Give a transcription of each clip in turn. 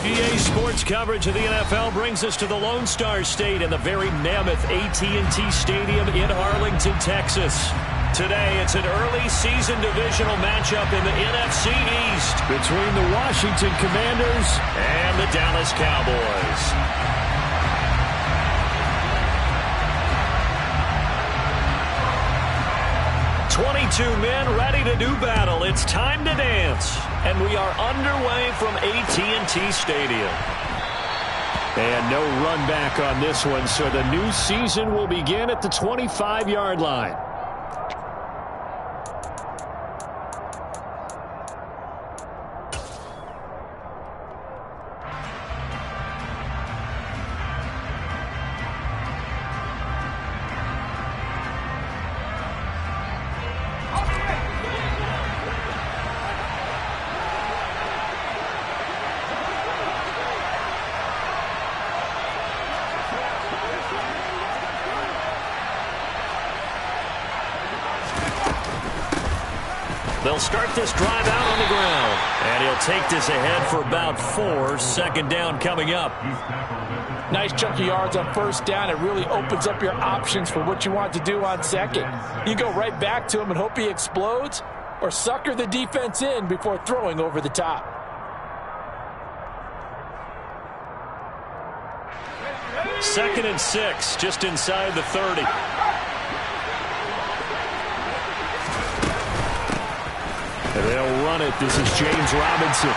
EA Sports coverage of the NFL brings us to the Lone Star State in the very mammoth AT&T Stadium in Arlington, Texas. Today, it's an early season divisional matchup in the NFC East between the Washington Commanders and the Dallas Cowboys. 22 men ready to do battle. It's time to dance. And we are underway from AT&T Stadium. And no run back on this one, so the new season will begin at the 25-yard line. They'll start this drive out on the ground. And he'll take this ahead for about 4. Second down coming up. Nice chunk of yards on first down. It really opens up your options for what you want to do on second. You go right back to him and hope he explodes, or sucker the defense in before throwing over the top. Second and 6, just inside the 30. They'll run it. This is James Robinson.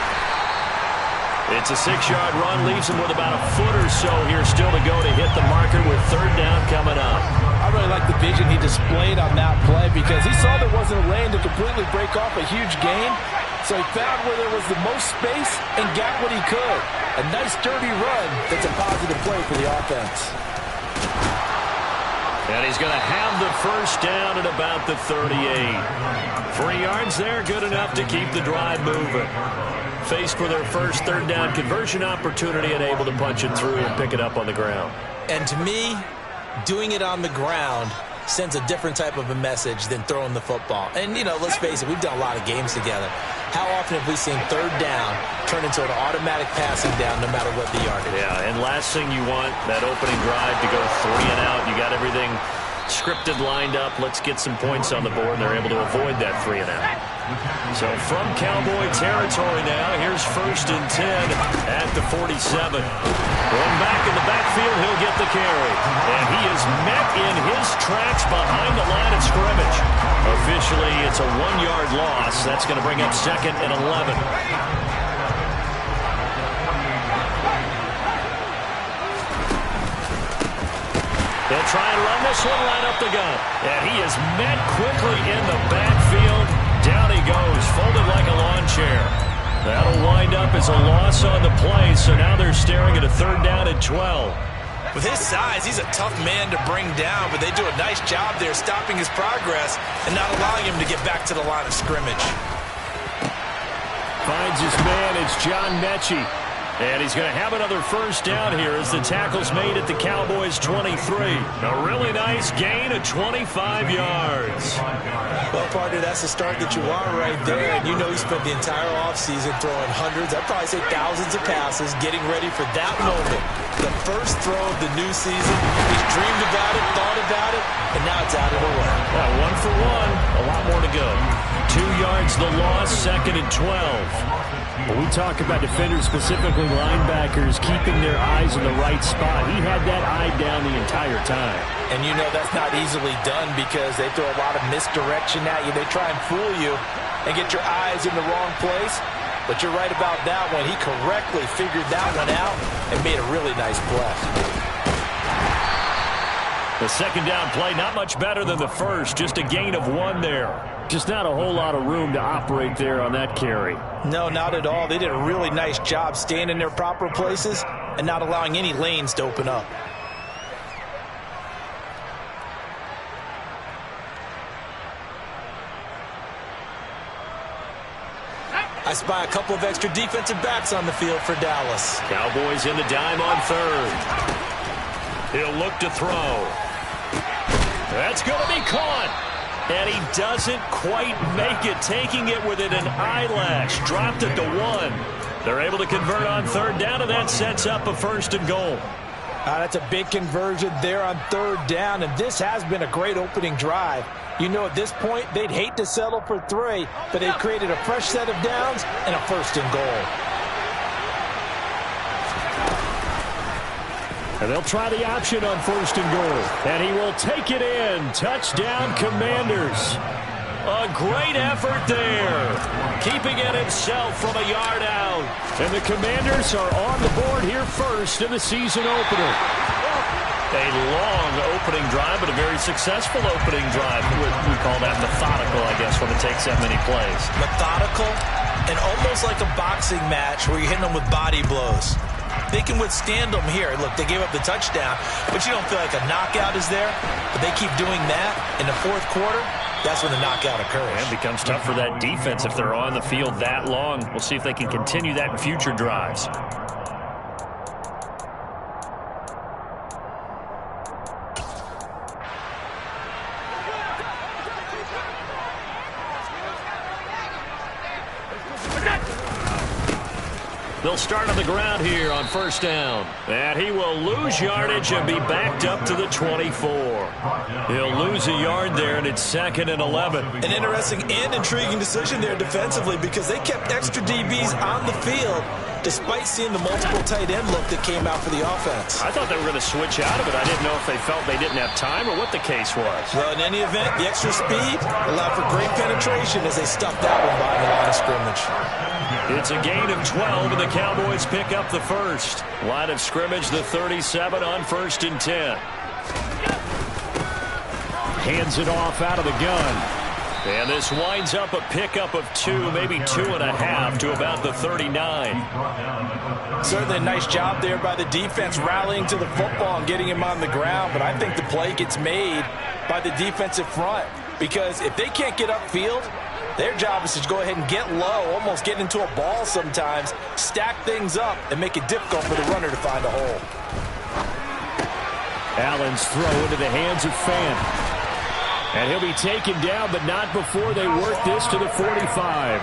It's a 6-yard run. Leaves him with about a foot or so here still to go to hit the marker with third down coming up. I really like the vision he displayed on that play because he saw there wasn't a lane to completely break off a huge gain. So he found where there was the most space and got what he could. A nice dirty run that's a positive play for the offense. And he's going to have the first down at about the 38. 3 yards there, good enough to keep the drive moving. Faced with their first third down conversion opportunity and able to punch it through and pick it up on the ground. And to me, doing it on the ground sends a different type of a message than throwing the football. And, you know, let's face it, we've done a lot of games together. How often have we seen third down turn into an automatic passing down no matter what the yardage? Yeah, and last thing you want, that opening drive to go 3 and out. You got everything scripted, lined up. Let's get some points on the board, and they're able to avoid that 3 and out. So from Cowboy territory now, here's first and 10 at the 47. Going back in the backfield, he'll get the carry. And he is met in his tracks behind the line of scrimmage. Officially, it's a 1-yard loss. That's going to bring up second and 11. They'll try and run this one, line up the gun. And he is met quickly in the backfield. Down he goes, folded like a lawn chair. That'll wind up as a loss on the play, so now they're staring at a third down and 12. With his size, he's a tough man to bring down, but they do a nice job there stopping his progress and not allowing him to get back to the line of scrimmage. Finds his man, it's John Mechie. And he's going to have another first down here as the tackle's made at the Cowboys' 23. A really nice gain of 25 yards. Well, partner, that's the start that you want right there. And you know he spent the entire offseason throwing hundreds, I'd probably say thousands of passes, getting ready for that moment. The first throw of the new season. He's dreamed about it, thought about it, and now it's out of the way. Yeah, 1 for 1, a lot more to go. 2 yards the loss, second and 12. When we talk about defenders, specifically linebackers, keeping their eyes in the right spot, he had that eye down the entire time. And you know that's not easily done because they throw a lot of misdirection at you. They try and fool you and get your eyes in the wrong place. But you're right about that one. He correctly figured that one out and made a really nice play. The second down play, not much better than the first, just a gain of 1 there. Just not a whole lot of room to operate there on that carry. No, not at all. They did a really nice job staying in their proper places and not allowing any lanes to open up. I spy a couple of extra defensive backs on the field for Dallas. Cowboys in the dime on third. He'll look to throw. That's going to be caught. And he doesn't quite make it, taking it within an eyelash. Dropped at the 1. They're able to convert on third down, and that sets up a 1st and goal. That's a big conversion there on third down, and this has been a great opening drive. You know, at this point, they'd hate to settle for 3, but they've created a fresh set of downs and a 1st and goal. And they'll try the option on 1st and goal. And he will take it in. Touchdown, Commanders. A great effort there. Keeping it himself from a yard out. And the Commanders are on the board here first in the season opener. A long opening drive, but a very successful opening drive. We call that methodical, I guess, when it takes that many plays. Methodical and almost like a boxing match where you're hitting them with body blows. They can withstand them here. Look, they gave up the touchdown, but you don't feel like a knockout is there. But they keep doing that in the 4th quarter. That's when the knockout occurs. And it becomes tough for that defense if they're on the field that long. We'll see if they can continue that in future drives. They'll start on the ground here on 1st down. And he will lose yardage and be backed up to the 24. He'll lose a yard there, and it's 2nd and 11. An interesting and intriguing decision there defensively because they kept extra DBs on the field despite seeing the multiple tight end look that came out for the offense. I thought they were going to switch out of it. I didn't know if they felt they didn't have time or what the case was. Well, in any event, the extra speed allowed for great penetration as they stuffed that one by the line of scrimmage. It's a gain of 12, and the Cowboys pick up the 1st. Line of scrimmage, the 37 on 1st and 10. Hands it off out of the gun. And this winds up a pickup of 2, maybe 2.5 to about the 39. Certainly a nice job there by the defense rallying to the football and getting him on the ground. But I think the play gets made by the defensive front because if they can't get upfield, their job is to go ahead and get low, almost get into a ball sometimes, stack things up, and make it difficult for the runner to find a hole. Allen's throw into the hands of Fant. And he'll be taken down, but not before they work this to the 45.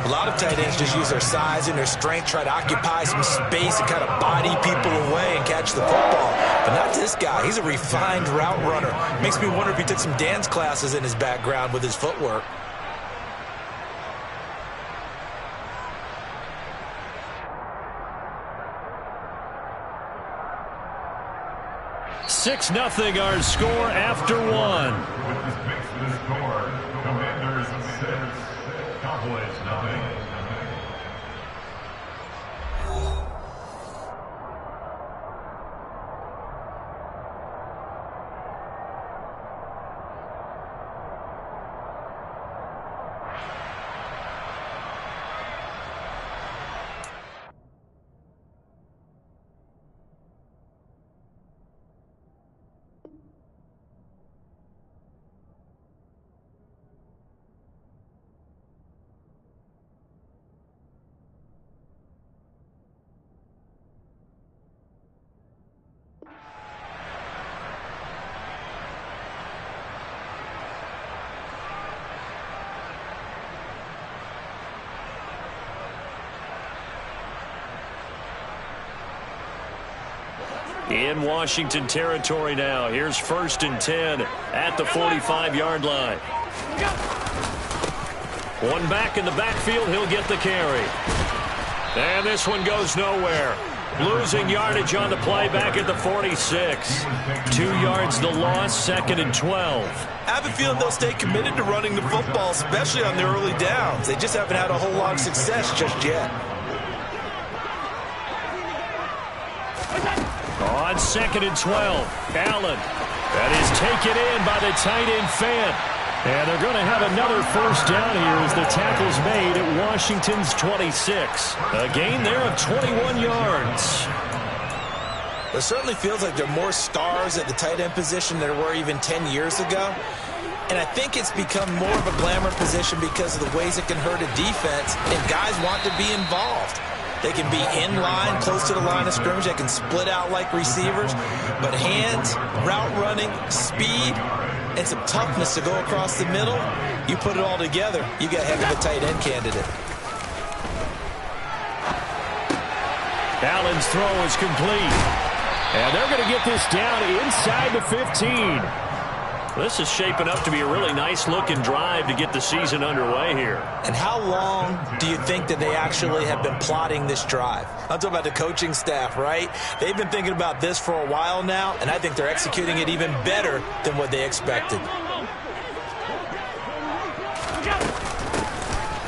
A lot of tight ends just use their size and their strength, try to occupy some space and kind of body people away and catch the football. But not this guy. He's a refined route runner. Makes me wonder if he took some dance classes in his background with his footwork. Six 0 our score after 1. Commanders 6, Cowboys 0. In Washington territory now. Here's 1st and 10 at the 45-yard line. One back in the backfield. He'll get the carry. And this one goes nowhere. Losing yardage on the play back at the 46. 2 yards the loss, 2nd and 12. I have a feeling they'll stay committed to running the football, especially on their early downs. They just haven't had a whole lot of success just yet. On 2nd and 12, Allen. That is taken in by the tight end Fant. And they're going to have another 1st down here as the tackle's made at Washington's 26. A gain there of 21 yards. It certainly feels like there are more stars at the tight end position than there were even 10 years ago. And I think it's become more of a glamour position because of the ways it can hurt a defense, and guys want to be involved. They can be in line, close to the line of scrimmage. They can split out like receivers. But hands, route running, speed, and some toughness to go across the middle, you put it all together, you got a heck of a tight end candidate. Allen's throw is complete. And they're going to get this down inside the 15. This is shaping up to be a really nice-looking drive to get the season underway here. And how long do you think that they actually have been plotting this drive? I'm talking about the coaching staff, right? They've been thinking about this for a while now, and I think they're executing it even better than what they expected.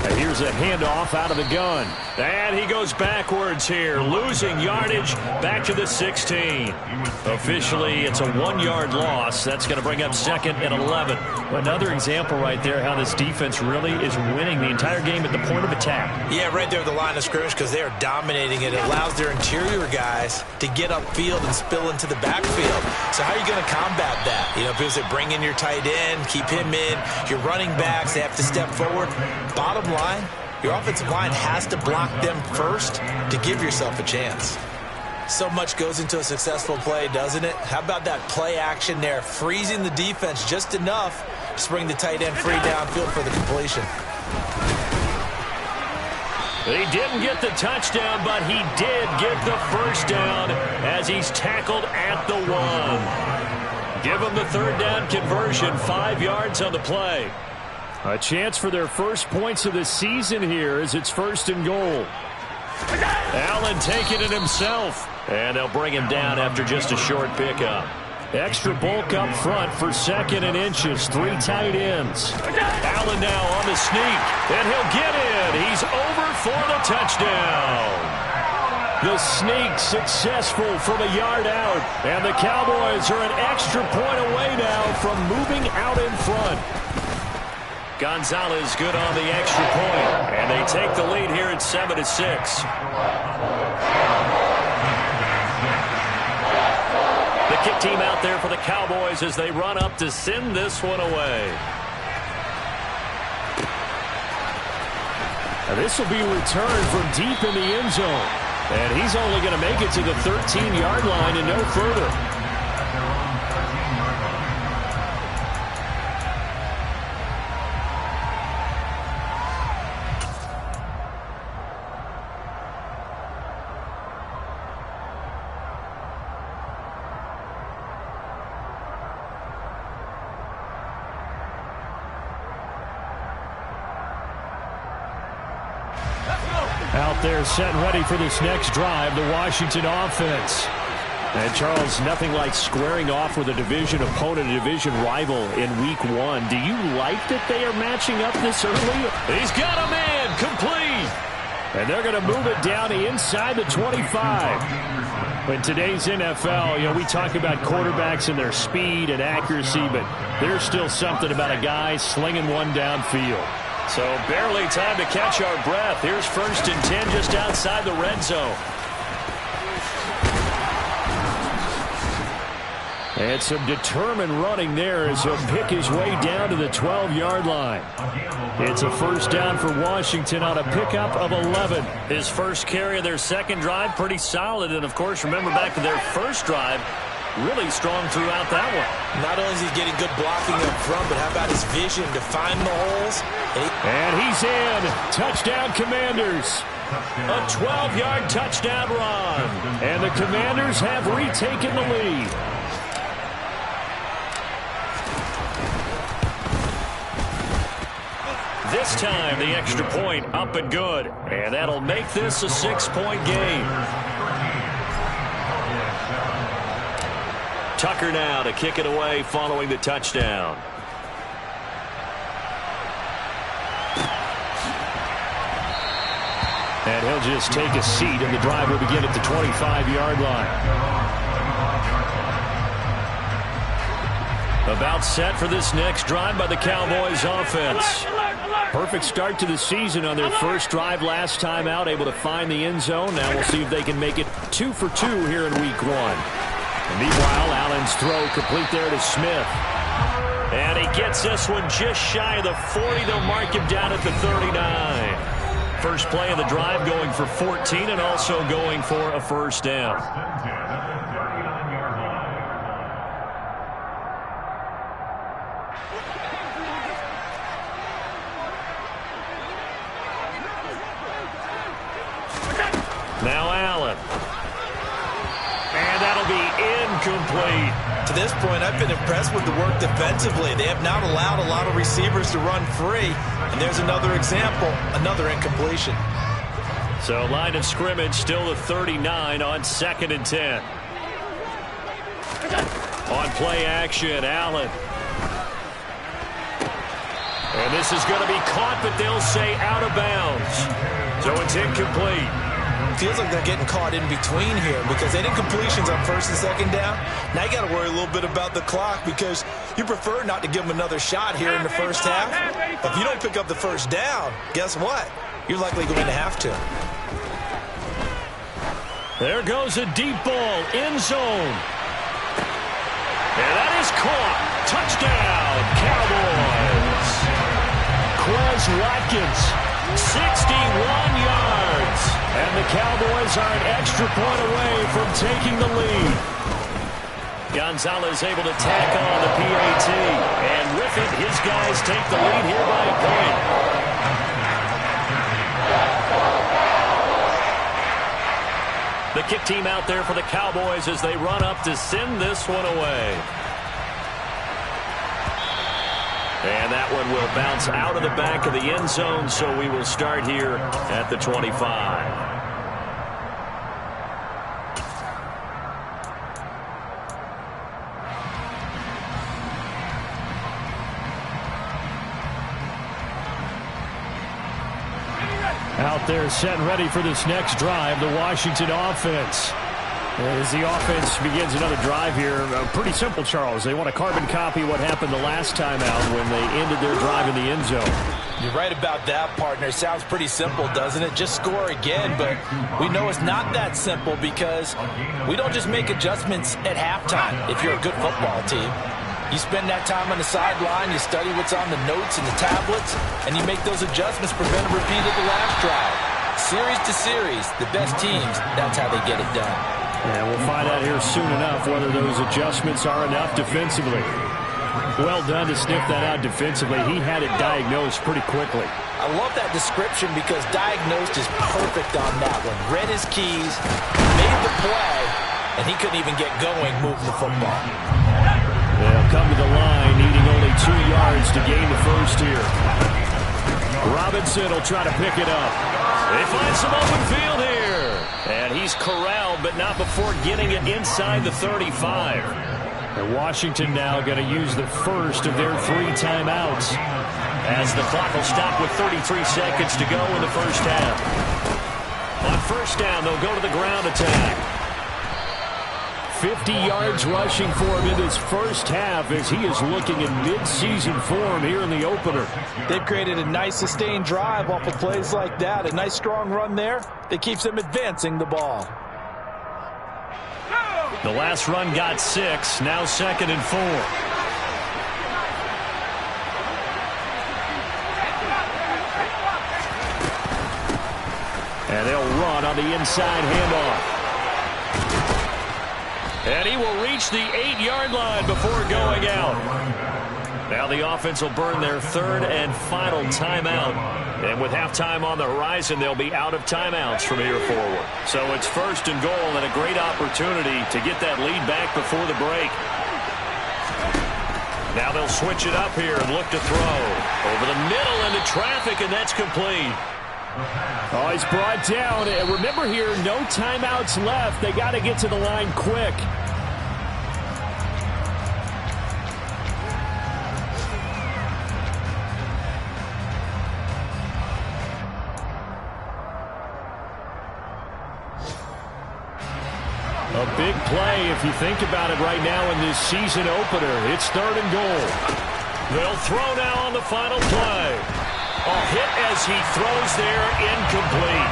And here's a handoff out of the gun. And he goes backwards here, losing yardage back to the 16. Officially, it's a 1-yard loss. That's going to bring up 2nd and 11. Another example right there how this defense really is winning the entire game at the point of attack. Yeah, right there at the line of scrimmage because they are dominating it. It allows their interior guys to get upfield and spill into the backfield. So how are you going to combat that? You know, because they bring in your tight end, keep him in. Your running backs, they have to step forward. Bottom line, your offensive line has to block them first to give yourself a chance. So much goes into a successful play, doesn't it? How about that play action there, freezing the defense just enough to bring the tight end free downfield for the completion. He didn't get the touchdown, but he did get the first down as he's tackled at the 1. Give him the 3rd down conversion, 5 yards on the play. A chance for their first points of the season here as it's 1st and goal. Allen taking it himself. And they'll bring him down after just a short pickup. Extra bulk up front for 2nd and inches. 3 tight ends. Allen now on the sneak. And he'll get in. He's over for the touchdown. The sneak successful from a yard out. And the Cowboys are an extra point away now from moving out in front. Gonzalez good on the extra point. And they take the lead here at 7-6. The kick team out there for the Cowboys as they run up to send this one away. Now this will be returned from deep in the end zone. And he's only going to make it to the 13-yard line and no further. Out there set and ready for this next drive, the Washington offense. And Charles, nothing like squaring off with a division opponent, a division rival in week 1. Do you like that they are matching up this early? He's got a man complete. And they're going to move it down inside the 25. In today's NFL, you know, we talk about quarterbacks and their speed and accuracy, but there's still something about a guy slinging one downfield. So barely time to catch our breath. Here's 1st and 10 just outside the red zone. And some determined running there as he'll pick his way down to the 12-yard line. It's a 1st down for Washington on a pickup of 11. His first carry of their 2nd drive, pretty solid. And, of course, remember back to their 1st drive, really strong throughout that one. Not only is he getting good blocking up front, but how about his vision to find the holes? And he's in. Touchdown, Commanders. A 12-yard touchdown run. And the Commanders have retaken the lead. This time, the extra point up and good. And that'll make this a 6-point game. Tucker now to kick it away following the touchdown. And he'll just take a seat, and the drive will begin at the 25-yard line. About set for this next drive by the Cowboys offense. Perfect start to the season on their first drive last time out, able to find the end zone. Now we'll see if they can make it 2 for 2 here in week 1. And meanwhile, Allen's throw complete there to Smith. And he gets this one just shy of the 40. They'll mark him down at the 39. First play of the drive going for 14 and also going for a 1st down. Now Allen. incomplete. To this point, I've been impressed with the work defensively. They have not allowed a lot of receivers to run free. And there's another example, another incompletion. So line of scrimmage still the 39 on 2nd and 10. On play action, Allen. And this is going to be caught, but they'll say out of bounds. So it's incomplete. Feels like they're getting caught in between here because they didn't completions on 1st and 2nd down. Now you got to worry a little bit about the clock because you prefer not to give them another shot here in the first half. But if you don't pick up the first down, guess what? You're likely going to have to. There goes a deep ball, end zone. And that is caught. Touchdown, Cowboys. Quez Watkins, 61 yards. And the Cowboys are an extra point away from taking the lead. Gonzalez able to tack on the PAT. And with it, his guys take the lead here by a point. The kick team out there for the Cowboys as they run up to send this one away. And that one will bounce out of the back of the end zone, so we will start here at the 25. Out there set and ready for this next drive, the Washington offense. As the offense begins another drive here, pretty simple, Charles. They want to carbon copy what happened the last time out when they ended their drive in the end zone. You're right about that, partner. Sounds pretty simple, doesn't it? Just score again, but we know it's not that simple because we don't just make adjustments at halftime if you're a good football team. You spend that time on the sideline, you study what's on the notes and the tablets, and you make those adjustments, prevent a repeat of the last drive. Series to series, the best teams, that's how they get it done. Yeah, we'll find out here soon enough whether those adjustments are enough defensively. Well done to sniff that out defensively. He had it diagnosed pretty quickly. I love that description because diagnosed is perfect on that one. Read his keys, made the play, and he couldn't even get going moving the football. They'll come to the line, needing only 2 yards to gain the first here. Robinson will try to pick it up. They find some open field here. And he's corralled, but not before getting it inside the 35. And Washington now going to use the first of their 3 timeouts, as the clock will stop with 33 seconds to go in the first half. On first down, they'll go to the ground attack. 50 yards rushing for him in this first half as he is looking in mid-season form here in the opener. They've created a nice sustained drive off of plays like that. A nice strong run there that keeps them advancing the ball. The last run got 6, now 2nd and 4. And they'll run on the inside handoff. And he will reach the 8-yard line before going out. Now the offense will burn their 3rd and final timeout. And with halftime on the horizon, they'll be out of timeouts from here forward. So it's 1st and goal and a great opportunity to get that lead back before the break. Now they'll switch it up here and look to throw. Over the middle into traffic, and that's complete. Oh, he's brought down. And remember here, no timeouts left. They got to get to the line quick. A big play if you think about it right now in this season opener. It's 3rd and goal. They'll throw now on the final play. A hit as he throws there, incomplete.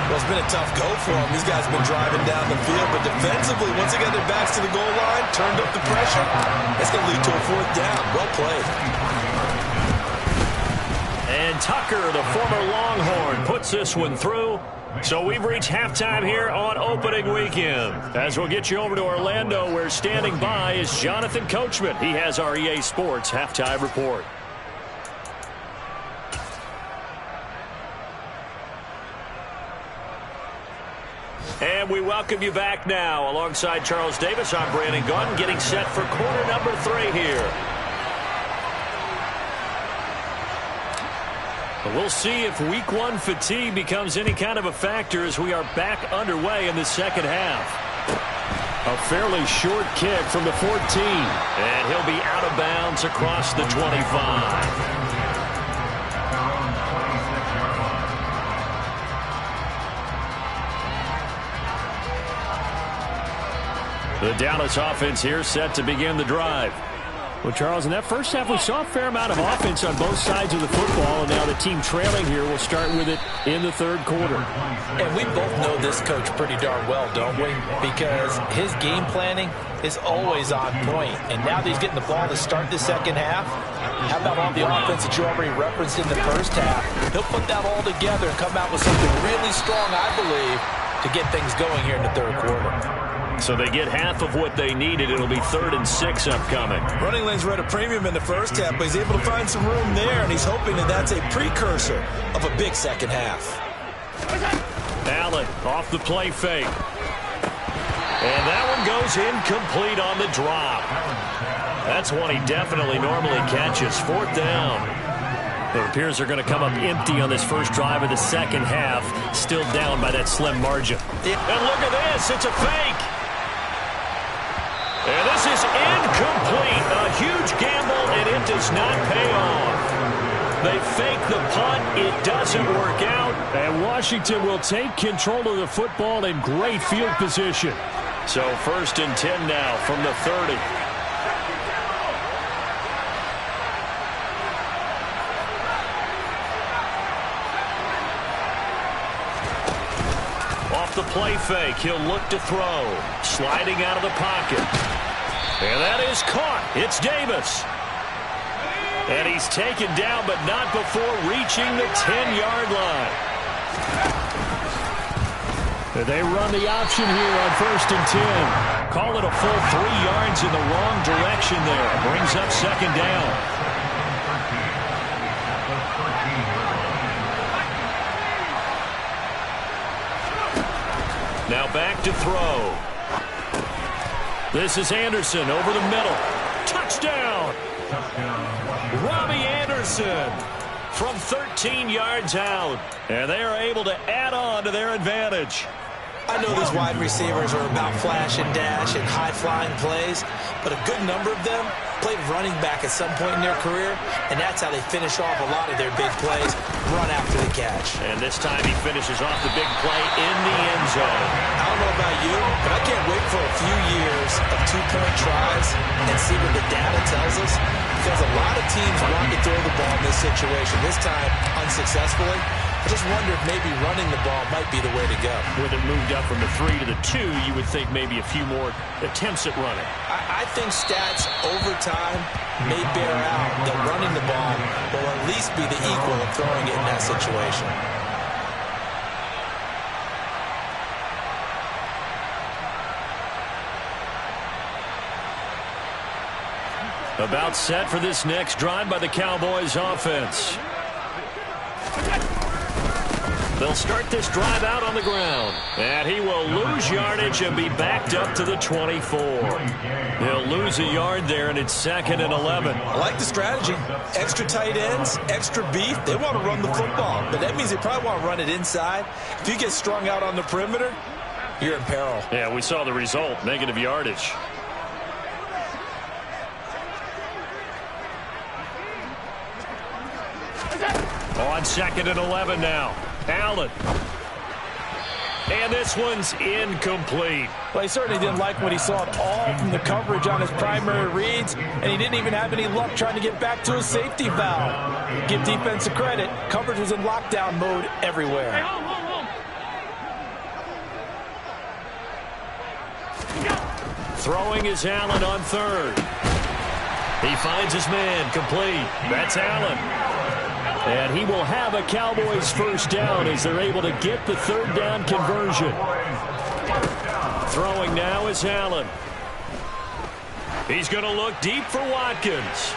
Well, it's been a tough go for him. These guys have been driving down the field, but defensively, once they got their backs to the goal line, turned up the pressure, it's going to lead to a 4th down. Well played. And Tucker, the former Longhorn, puts this one through. So we've reached halftime here on opening weekend. As we'll get you over to Orlando, where standing by is Jonathan Coachman. He has our EA Sports halftime report. And we welcome you back now. Alongside Charles Davis, I'm Brandon Gaudin, getting set for quarter number 3 here. We'll see if week 1 fatigue becomes any kind of a factor as we are back underway in the second half. A fairly short kick from the 14. And he'll be out of bounds across the 25. The Dallas offense here set to begin the drive. Well, Charles, in that first half, we saw a fair amount of offense on both sides of the football, and now the team trailing here will start with it in the third quarter. And we both know this coach pretty darn well, don't we? Because his game planning is always on point. And now that he's getting the ball to start the second half, how about all the offense that you already referenced in the first half? He'll put that all together and come out with something really strong, I believe, to get things going here in the third quarter. So they get half of what they needed. It'll be 3rd and 6 upcoming. Running lanes were at a premium in the first half, but he's able to find some room there, and he's hoping that that's a precursor of a big second half. Allen off the play fake. And that one goes incomplete on the drop. That's one he definitely normally catches. 4th down. It appears they're going to come up empty on this first drive of the second half. Still down by that slim margin. And look at this. It's a fake. And this is incomplete. A huge gamble, and it does not pay off. They fake the punt. It doesn't work out. And Washington will take control of the football in great field position. So 1st and 10 now from the 30. Off the play fake, he'll look to throw. Sliding out of the pocket. And that is caught. It's Davis. And he's taken down, but not before reaching the 10-yard line. They run the option here on 1st and 10. Call it a full 3 yards in the wrong direction there. Brings up 2nd down. Now back to throw. This is Anderson over the middle. Touchdown! Robbie Anderson from 13 yards out. And they are able to add on to their advantage. I know these wide receivers are about flash and dash and high-flying plays, but a good number of them played running back at some point in their career, and that's how they finish off a lot of their big plays, run after the catch. And this time he finishes off the big play in the end zone. I don't know about you, but I can't wait for a few years of 2-point tries and see what the data tells us, because a lot of teams want to throw the ball in this situation, this time unsuccessfully. I just wonder if maybe running the ball might be the way to go. With it moved up from the 3 to the 2, you would think maybe a few more attempts at running. I think stats over time may bear out that running the ball will at least be the equal of throwing it in that situation. About set for this next drive by the Cowboys offense. They'll start this drive out on the ground. And he will lose yardage and be backed up to the 24. He'll lose a yard there, and it's 2nd and 11. I like the strategy. Extra tight ends, extra beef. They want to run the football, but that means they probably want to run it inside. If you get strung out on the perimeter, you're in peril. Yeah, we saw the result, negative yardage. On 2nd and 11 now. Allen. And this one's incomplete. Well, he certainly didn't like what he saw at all from the coverage on his primary reads, and he didn't even have any luck trying to get back to his safety valve. Give defense a credit. Coverage was in lockdown mode everywhere. Throwing is Allen on 3rd. He finds his man, complete. That's Allen. And he will have a Cowboys first down as they're able to get the 3rd down conversion. Throwing now is Allen. He's going to look deep for Watkins.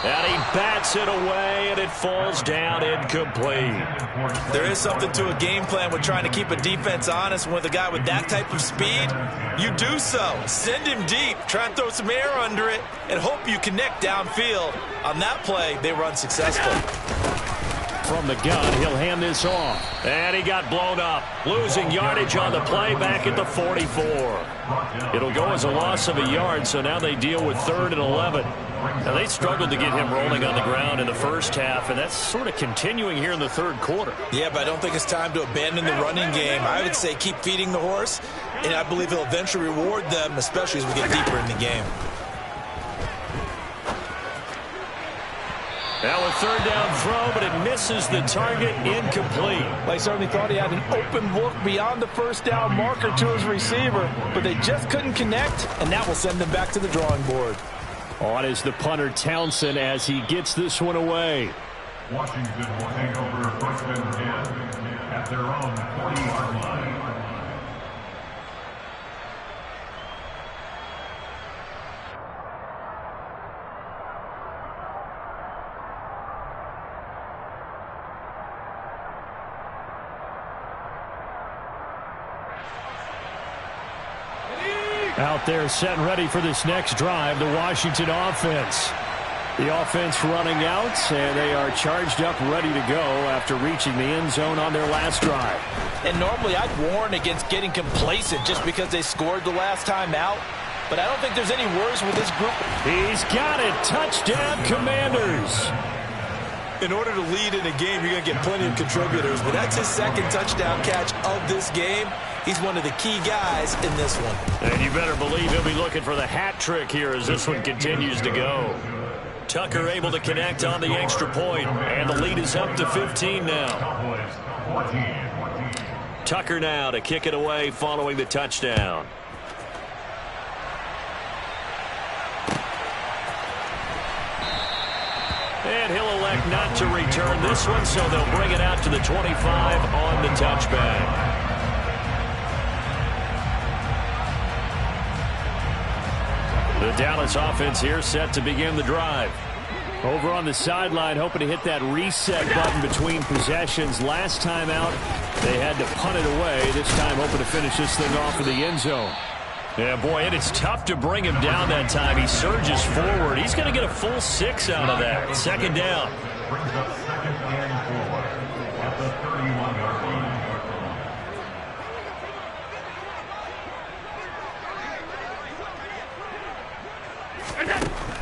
And he bats it away, and it falls down incomplete. There is something to a game plan with trying to keep a defense honest. With a guy with that type of speed, you do so. Send him deep. Try and throw some air under it and hope you connect downfield. On that play, they were unsuccessful. From the gun, he'll hand this off. And he got blown up. Losing yardage on the play back at the 44. It'll go as a loss of a yard, so now they deal with 3rd and 11. Now, they struggled to get him rolling on the ground in the first half, and that's sort of continuing here in the 3rd quarter. Yeah, but I don't think it's time to abandon the running game. I would say keep feeding the horse, and I believe he'll eventually reward them, especially as we get deeper in the game. Now a 3rd down throw, but it misses the target, incomplete. They certainly thought he had an open look beyond the 1st down marker to his receiver, but they just couldn't connect, and that will send them back to the drawing board. On is the punter Townsend as he gets this one away. Washington will take over 1st and 10 at their own 40-yard line. Out there set and ready for this next drive, the Washington offense. The offense running out, and they are charged up, ready to go after reaching the end zone on their last drive. And normally I'd warn against getting complacent just because they scored the last time out, but I don't think there's any worries with this group. He's got it. Touchdown, Commanders. In order to lead in a game, you're going to get plenty of contributors, but that's his 2nd touchdown catch of this game. He's one of the key guys in this one. And you better believe he'll be looking for the hat trick here as this one continues to go. Tucker able to connect on the extra point, and the lead is up to 15 now. Tucker now to kick it away following the touchdown. And he'll elect not to return this one, so they'll bring it out to the 25 on the touchback. The Dallas offense here set to begin the drive. Over on the sideline, hoping to hit that reset button between possessions. Last time out, they had to punt it away. This time, hoping to finish this thing off in the end zone. Yeah, boy, and it's tough to bring him down that time. He surges forward. He's going to get a full 6 out of that. 2nd down. Brings up 2nd and 4 at the 31-yard line.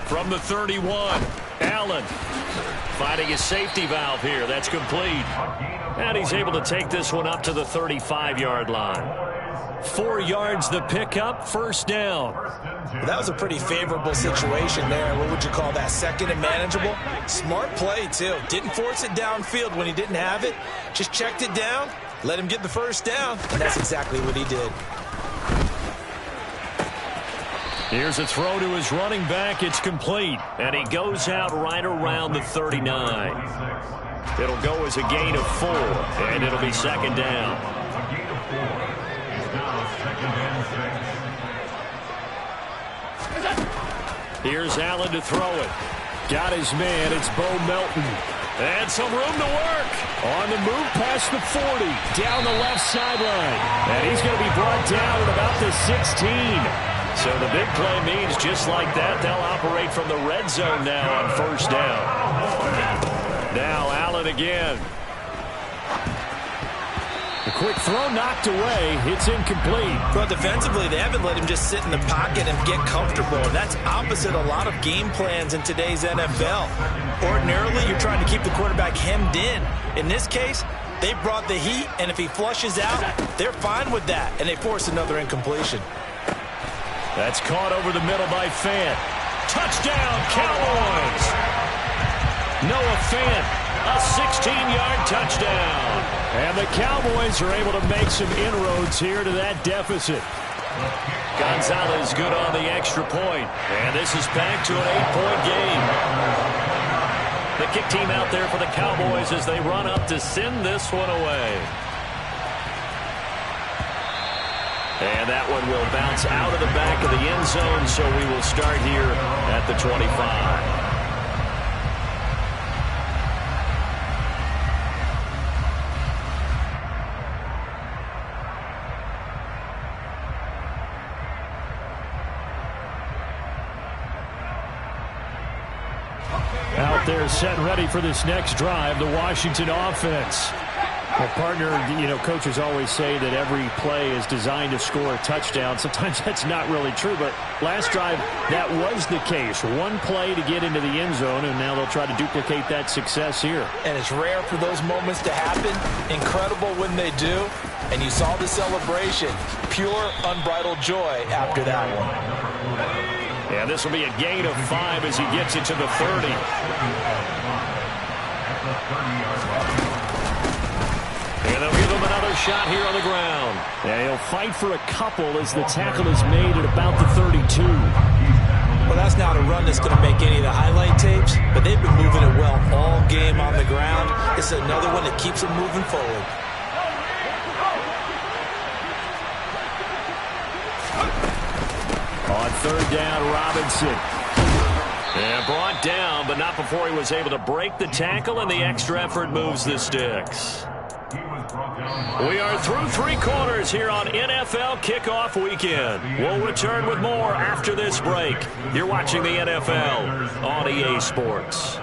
From the 31, Allen finding his safety valve here. That's complete. And he's able to take this one up to the 35-yard line. 4 yards the pickup, 1st down. That was a pretty favorable situation there. What would you call that? 2nd and manageable? Smart play, too. Didn't force it downfield when he didn't have it. Just checked it down, let him get the 1st down, and that's exactly what he did. Here's a throw to his running back. It's complete. And he goes out right around the 39. It'll go as a gain of 4, and it'll be 2nd down. A gain of 4 is now 2nd and 6. Here's Allen to throw it. Got his man. It's Bo Melton. And some room to work. On the move past the 40. Down the left sideline. And he's going to be brought down at about the 16. So the big play means just like that, they'll operate from the red zone now on 1st down. Now Allen again. A quick throw knocked away. It's incomplete. But defensively, they haven't let him just sit in the pocket and get comfortable. And that's opposite a lot of game plans in today's NFL. Ordinarily, you're trying to keep the quarterback hemmed in. In this case, they brought the heat, and if he flushes out, they're fine with that. And they force another incompletion. That's caught over the middle by Fant. Touchdown, Cowboys! Noah Fant, a 16-yard touchdown. And the Cowboys are able to make some inroads here to that deficit. Gonzalez good on the extra point. And this is back to an 8-point game. The kick team out there for the Cowboys as they run up to send this one away. And that one will bounce out of the back of the end zone, so we will start here at the 25. They're set and ready for this next drive, the Washington offense. Well, partner, coaches always say that every play is designed to score a touchdown. Sometimes that's not really true, but last drive, that was the case. One play to get into the end zone, and now they'll try to duplicate that success here. And it's rare for those moments to happen. Incredible when they do. And you saw the celebration. Pure, unbridled joy after that one. Yeah, this will be a gain of 5 as he gets it to the 30. And they'll give him another shot here on the ground. Yeah, he'll fight for a couple as the tackle is made at about the 32. Well, that's not a run that's going to make any of the highlight tapes, but they've been moving it well all game on the ground. This is another one that keeps them moving forward. On third down, Robinson. And brought down, but not before he was able to break the tackle, and the extra effort moves the sticks. We are through 3 quarters here on NFL Kickoff Weekend. We'll return with more after this break. You're watching the NFL on EA Sports.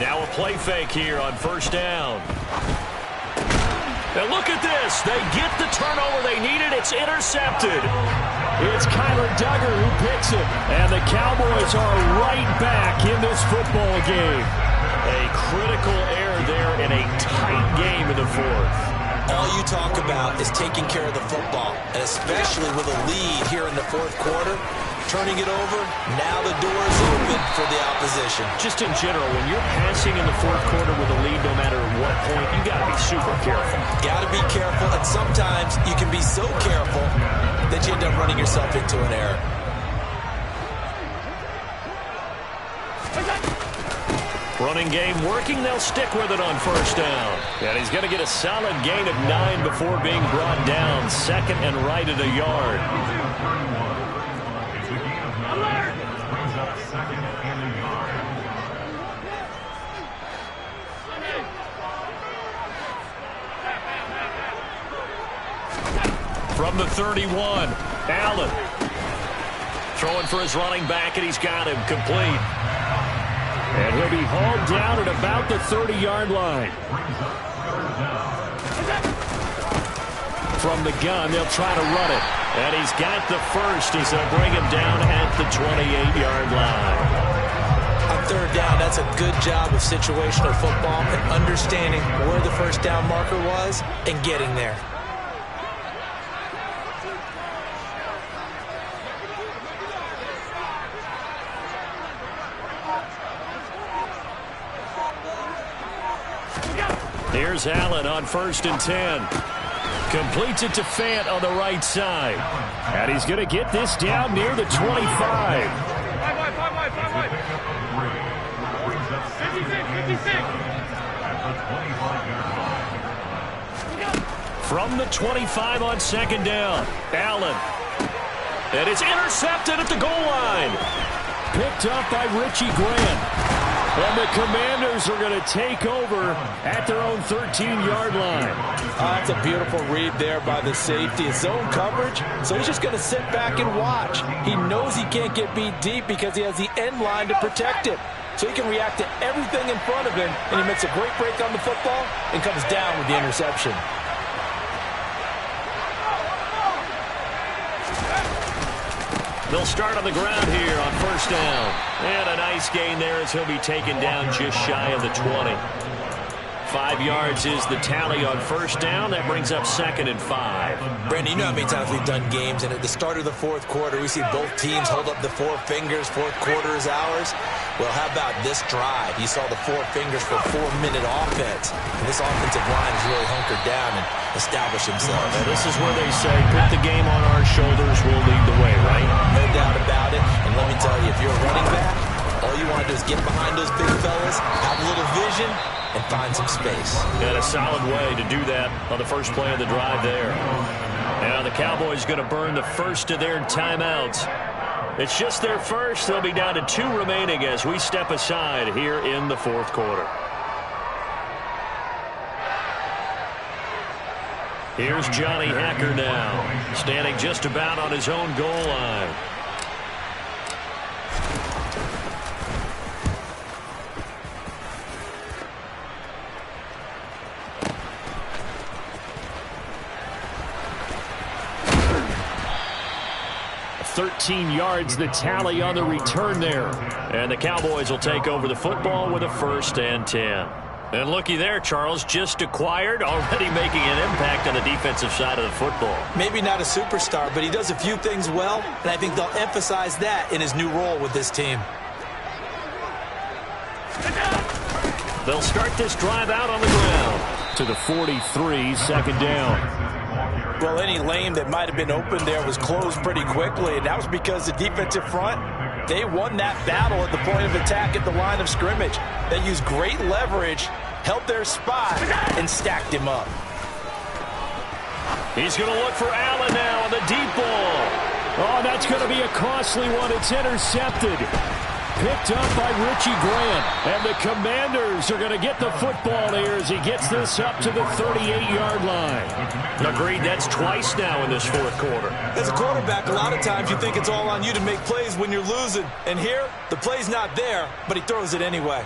Now a play fake here on first down. Now look at this. They get the turnover they needed. It's intercepted. It's Kyler Duggar who picks it. And the Cowboys are right back in this football game. A critical error there in a tight game in the fourth. All you talk about is taking care of the football, and especially with a lead here in the fourth quarter. Turning it over, now the door is open for the opposition. Just in general, when you're passing in the fourth quarter with a lead, no matter what point, you got to be super careful. Got to be careful, and sometimes you can be so careful that you end up running yourself into an error. Running game working, they'll stick with it on first down. And he's going to get a solid gain of 9 before being brought down. Second and right at a yard. From the 31, Allen. Throwing for his running back, and he's got him complete. And he'll be hauled down at about the 30-yard line. From the gun, they'll try to run it. And he's got the first as they'll bring him down at the 28-yard line. On third down, that's a good job of situational football and understanding where the first down marker was and getting there. Here's Allen on first and 10. Completes it to Fant on the right side. And he's going to get this down near the 25. From the 25 on second down, Allen. And it's intercepted at the goal line. Picked up by Richie Grant. And the Commanders are going to take over at their own 13-yard line. That's a beautiful read there by the safety. It's zone coverage, so he's just going to sit back and watch. He knows he can't get beat deep because he has the end line to protect him. So he can react to everything in front of him, and he makes a great break on the football and comes down with the interception. They'll start on the ground here on first down. And a nice gain there as he'll be taken down just shy of the 20. 5 yards is the tally on first down. That brings up second and 5. Brandon, you know how many times we've done games, and at the start of the fourth quarter, we see both teams hold up the 4 fingers, fourth quarter is ours. Well, how about this drive? You saw the 4 fingers for a 4-minute offense. And this offensive line has really hunkered down and established themselves. And this is where they say, put the game on our shoulders, we'll lead the way, right? No doubt about it. And let me tell you, if you're a running back, All you want to do is get behind those big fellas, have a little vision, and find some space. And a solid way to do that on the first play of the drive there. Now the Cowboys going to burn the first of their timeouts. It's just their first. They'll be down to 2 remaining as we step aside here in the fourth quarter. Here's Johnny Hacker now, standing just about on his own goal line. $13 yards the tally on the return there. And the Cowboys will take over the football with a 1st and 10. And looky there, Charles, just acquired, already making an impact on the defensive side of the football. Maybe not a superstar, but he does a few things well, and I think they'll emphasize that in his new role with this team. They'll start this drive out on the ground. To the 43, 2nd down. Well, any lane that might have been open there was closed pretty quickly, and that was because the defensive front, they won that battle at the point of attack at the line of scrimmage. They used great leverage, held their spot, and stacked him up. He's going to look for Allen now on the deep ball. Oh, that's going to be a costly one. It's intercepted. Picked up by Richie Grant. And the Commanders are going to get the football here as he gets this up to the 38-yard line. Agreed, that's twice now in this fourth quarter. As a quarterback, a lot of times you think it's all on you to make plays when you're losing. And here, the play's not there, but he throws it anyway.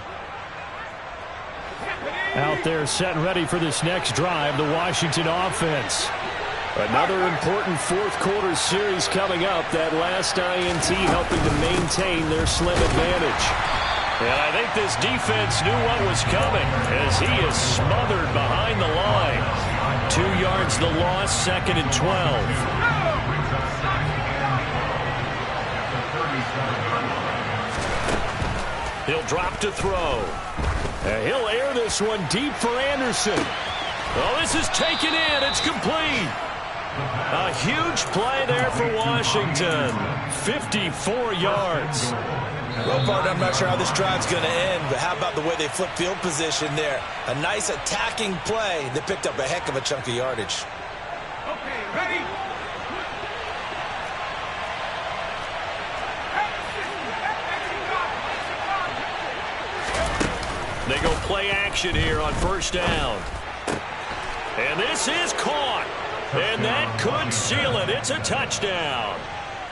Out there set and ready for this next drive, the Washington offense. Another important fourth quarter series coming up. That last INT helping to maintain their slim advantage. And I think this defense knew what was coming as he is smothered behind the line. 2 yards the loss, 2nd and 12. He'll drop to throw. He'll air this one deep for Anderson. Oh, this is taken in. It's complete. A huge play there for Washington. 54 yards. Well, partner, I'm not sure how this drive's going to end, but how about the way they flip field position there? A nice attacking play that picked up a heck of a chunk of yardage. Okay, ready? They go play action here on 1st down. And this is caught. And that could seal it. It's a touchdown.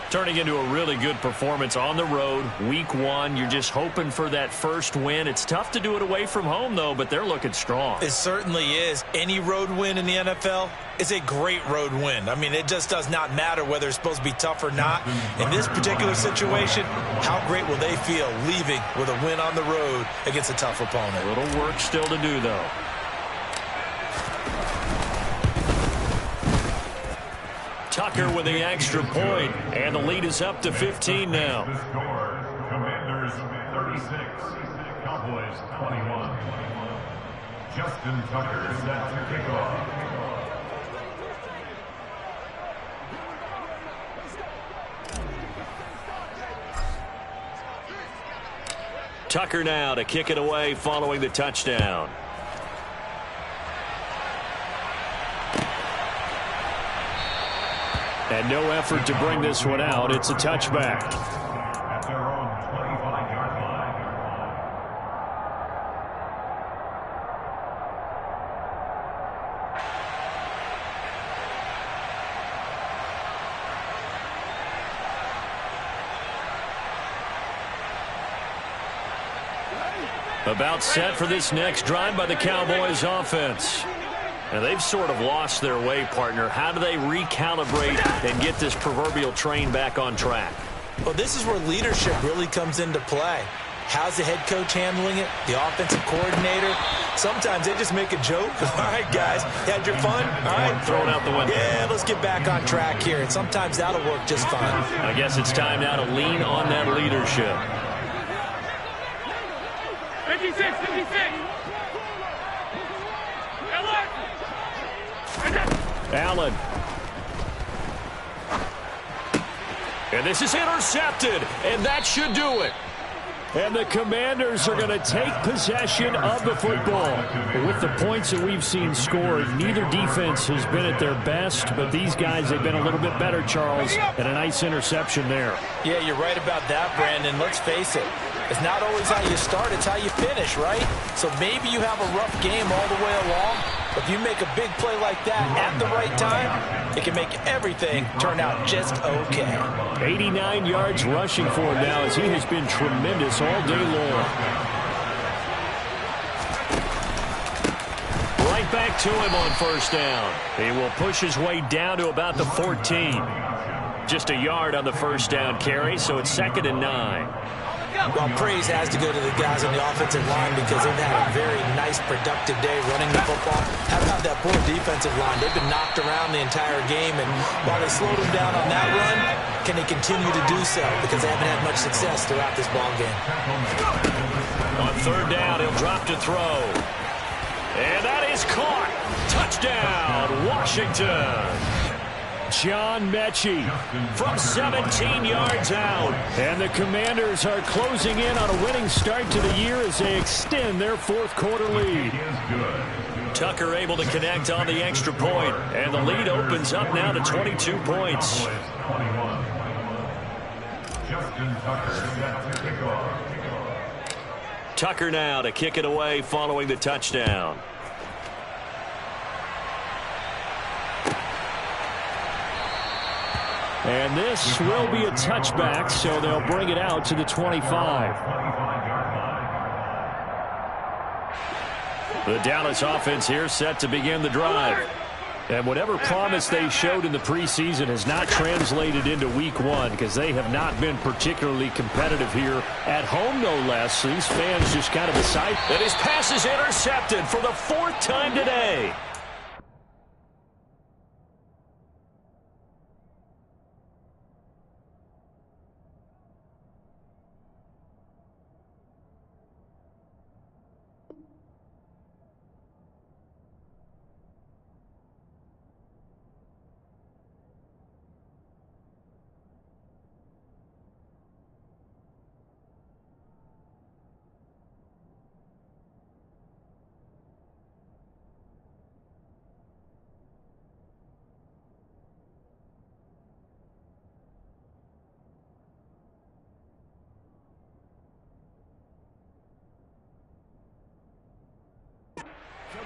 Turning into a really good performance on the road. Week 1, you're just hoping for that first win. It's tough to do it away from home, though, but they're looking strong. It certainly is. Any road win in the NFL is a great road win. I mean, it just does not matter whether it's supposed to be tough or not. In this particular situation, how great will they feel leaving with a win on the road against a tough opponent? A little work still to do, though. Tucker with the extra point, and the lead is up to 15 now. The score, Commanders 36, Cowboys 21. Justin Tucker set to kick off. Tucker now to kick it away following the touchdown. And no effort to bring this one out. It's a touchback. At their own 25-yard line. About set for this next drive by the Cowboys offense. And they've sort of lost their way, partner. How do they recalibrate and get this proverbial train back on track? Well, this is where leadership really comes into play. How's the head coach handling it? The offensive coordinator? Sometimes they just make a joke. All right, guys, you had your fun? All right. Throw it out the window. Yeah, let's get back on track here. And sometimes that'll work just fine. I guess it's time now to lean on that leadership. 56. Allen. And this is intercepted, and that should do it. And the Commanders are going to take possession of the football. With the points that we've seen scored, neither defense has been at their best, but these guys have been a little bit better, Charles, and a nice interception there. Yeah, you're right about that, Brandon. Let's face it. It's not always how you start, it's how you finish, right? So maybe you have a rough game all the way along, but if you make a big play like that at the right time, it can make everything turn out just okay. 89 yards rushing for him now as he has been tremendous all day long. Right back to him on first down. He will push his way down to about the 14. Just a yard on the first down carry, so it's 2nd and 9. Well, praise has to go to the guys on the offensive line because they've had a very nice, productive day running the football. How about that poor defensive line? They've been knocked around the entire game, and while they slowed them down on that run, can they continue to do so? Because they haven't had much success throughout this ball game. On third down, he'll drop to throw. And that is caught. Touchdown, Washington. John Mechie from 17 yards out. And the Commanders are closing in on a winning start to the year as they extend their fourth-quarter lead. Tucker able to connect on the extra point, and the lead opens up now to 22 points. Tucker now to kick it away following the touchdown. And this will be a touchback, so they'll bring it out to the 25. The Dallas offense here set to begin the drive. And whatever promise they showed in the preseason has not translated into week one because they have not been particularly competitive here at home, no less. So these fans just kind of decide that his pass is intercepted for the 4th time today.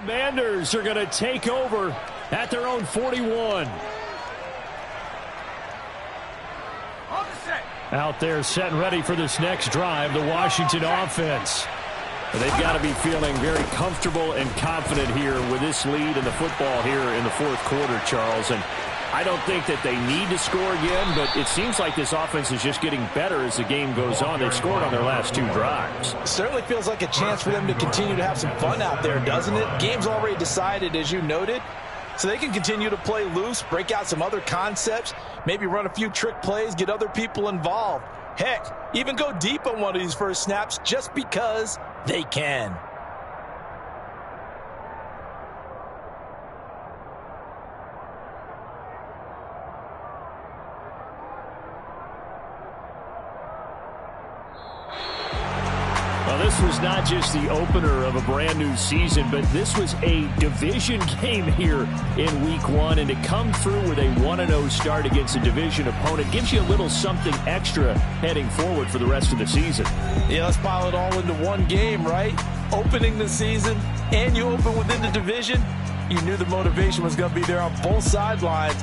Commanders are going to take over at their own 41. Out there set and ready for this next drive, the Washington offense. They've got to be feeling very comfortable and confident here with this lead in the football here in the fourth quarter, Charles. And I don't think that they need to score again, but it seems like this offense is just getting better as the game goes on. They've scored on their last 2 drives. Certainly feels like a chance for them to continue to have some fun out there, doesn't it? Game's already decided, as you noted, so they can continue to play loose, break out some other concepts, maybe run a few trick plays, get other people involved. Heck, even go deep on one of these first snaps just because they can. This was not just the opener of a brand new season, but this was a division game here in week 1, and to come through with a 1-0 start against a division opponent gives you a little something extra heading forward for the rest of the season. Yeah, let's pile it all into one game, right? Opening the season, and you open within the division. You knew the motivation was going to be there on both sidelines.